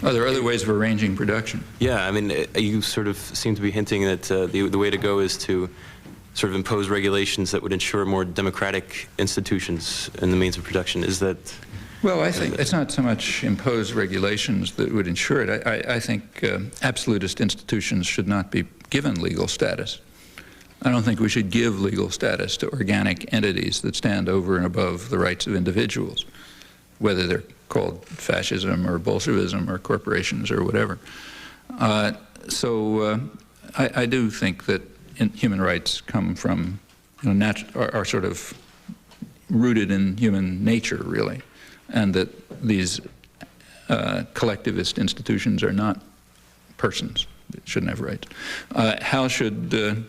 Are there other ways of arranging production? Yeah, I mean, you sort of seem to be hinting that the way to go is to sort of impose regulations that would ensure more democratic institutions in the means of production. Is that... Well, I think it's not so much impose regulations that would ensure it. I think absolutist institutions should not be given legal status. I don't think we should give legal status to organic entities that stand over and above the rights of individuals, whether they're called fascism or bolshevism or corporations or whatever. I do think that human rights come from, are sort of rooted in human nature, really, and that these collectivist institutions are not persons that shouldn't have rights. How should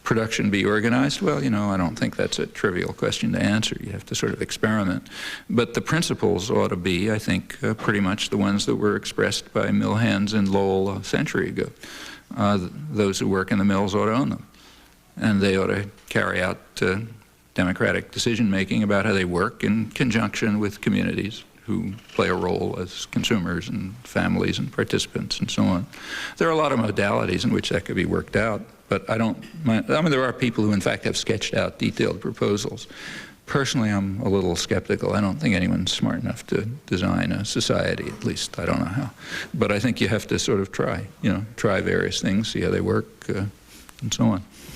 production be organized? Well, I don't think that's a trivial question to answer. You have to sort of experiment. But the principles ought to be, I think, pretty much the ones that were expressed by mill hands in Lowell a century ago. Those who work in the mills ought to own them. And they ought to carry out democratic decision-making about how they work in conjunction with communities who play a role as consumers and families and participants and so on. There are a lot of modalities in which that could be worked out, but I don't mind. I mean, there are people who in fact have sketched out detailed proposals. Personally, I'm a little skeptical. I don't think anyone's smart enough to design a society, at least I don't know how. But I think you have to sort of try various things, see how they work, and so on.